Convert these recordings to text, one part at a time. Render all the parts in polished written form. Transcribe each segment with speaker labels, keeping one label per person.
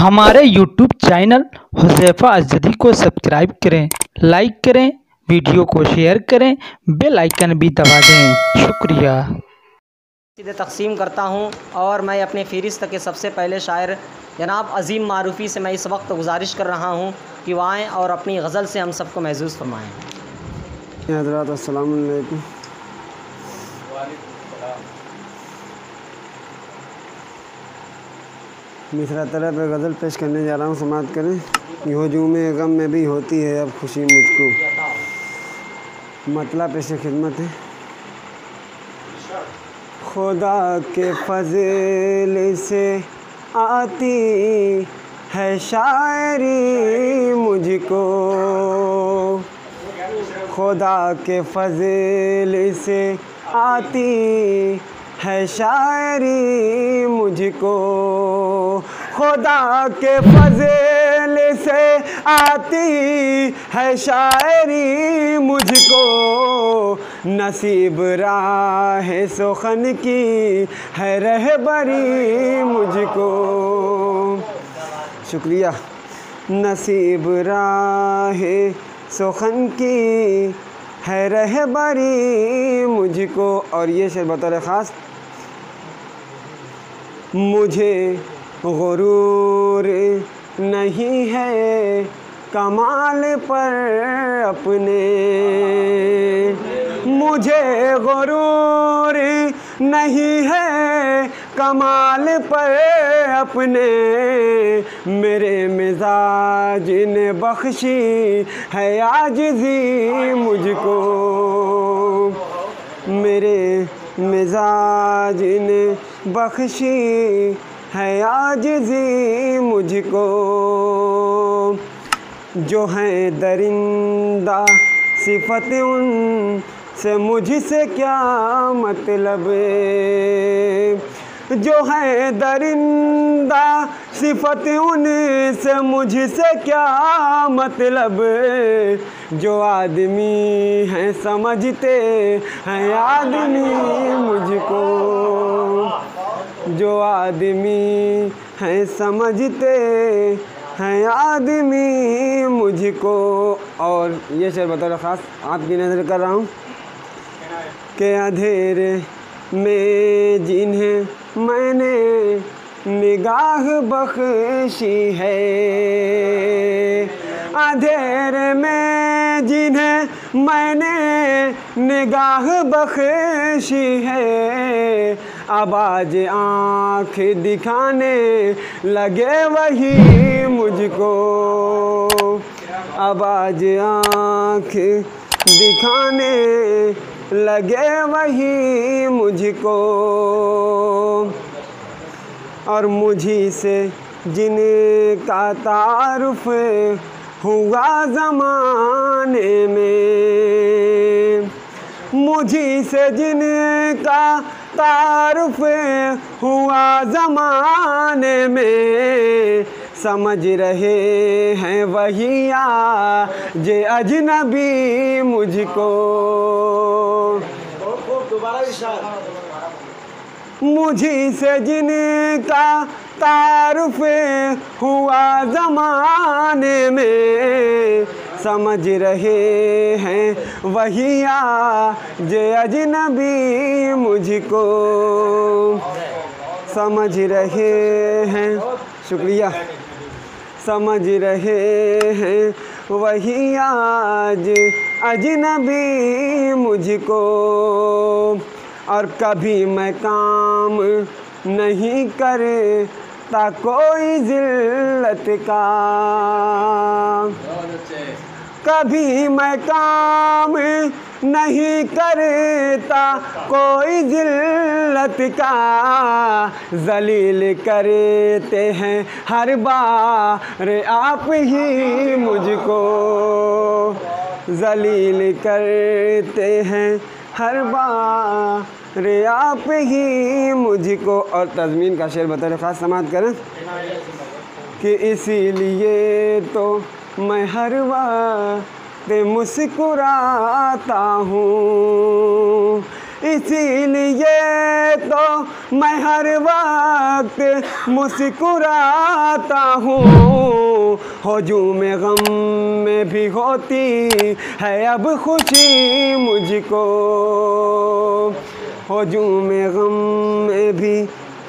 Speaker 1: हमारे YouTube channel Huzaifa अज़दी को subscribe करें, लाइक करें, वीडियो को शेयर करें, बेल आइकन भी दबा दें। शुक्रिया।
Speaker 2: सीधे तकसीम करता हूँ और मैं अपने फ़हरिस्त के सबसे पहले शायर जनाब अज़ीम मारूफ़ी से मैं इस वक्त गुजारिश कर रहा हूँ कि वह आएँ और अपनी गज़ल से हम सबको महसूस फरमाएँ।
Speaker 3: हज़रात अस्सलाम वालेकुम। मिसरा तरह पे गज़ल पेश करने जा रहा हूँ, समाअत करें। ये हजूम गम में भी होती है अब खुशी मुझको, मतलब पेश खिदमत है। खुदा के फज़ल से आती है शायरी मुझको, खुदा के फज़ल से आती है शायरी मुझको, खुदा के फज़ल से आती है शायरी मुझको, नसीब राह सुखन की है रहबरी मुझको। शुक्रिया। नसीब राह सुखन की है रहबरी मुझको। और ये शेर बतौर ख़ास, मुझे गुरूर नहीं है कमाल पर अपने, मुझे गुरूर नहीं है कमाल पर अपने, मेरे मिजाज ने बख्शी है आजिज़ी मुझको, मेरे मिजाज ने बख्शी है आजिज़ी मुझको। जो हैं दरिंदा सिफ़त उन से मुझसे क्या मतलब, जो हैं दरिंदा सिफ़त उन से मुझसे क्या मतलब, जो आदमी हैं समझते हैं आदमी मुझको, जो आदमी हैं समझते हैं आदमी मुझको। और ये शेर बतौर ख़ास आपकी नज़र कर रहा हूँ कि अंधेरे में जिन्हें मैंने निगाह बख्शी है, अंधेरे में जिन्हें मैंने निगाह बख्शी है, अब आज आँख दिखाने लगे वही मुझको, अब आज आँख दिखाने लगे वही मुझको। और मुझी से जिनका तारुफ हुआ ज़माने में, मुझी से जिनका तारुफ हुआ ज़माने में, समझ रहे हैं वही आज अजनबी मुझको, मुझी से जिनका तारुफ हुआ ज़माने में, समझ रहे हैं वही आज अजनबी मुझको, समझ रहे हैं। शुक्रिया। समझ रहे हैं वही आज अजनबी मुझको। और कभी मैं काम नहीं करता कोई ज़िल्लत का, कभी मैं काम नहीं करता कोई ज़िल्लत का, ज़लील करते हैं हर बार आप ही मुझको, ज़लील करते हैं हर बार आप ही मुझको। और तज़मीन का शेर बतौर ख़ास समाअत करें कि इसीलिए तो मैं हर वक्त मुस्कुराता हूँ, इसीलिए तो मैं हर वक्त मुस्कुराता हूँ। हुजूम गम में भी होती है अब खुशी मुझको, हुजूम गम में भी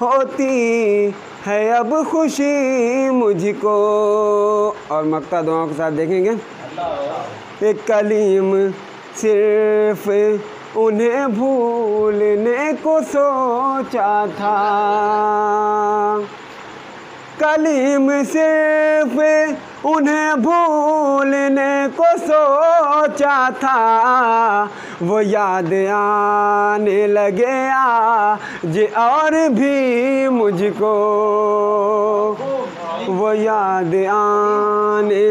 Speaker 3: होती है अब खुशी मुझको। और मक्ता दुआओं के साथ देखेंगे। एक कलीम सिर्फ उन्हें भूलने को सोचा था, कलीम सिर्फ उन्हें भूलने को सोचा था। वो याद आने लगे आज और भी मुझको, वो याद आने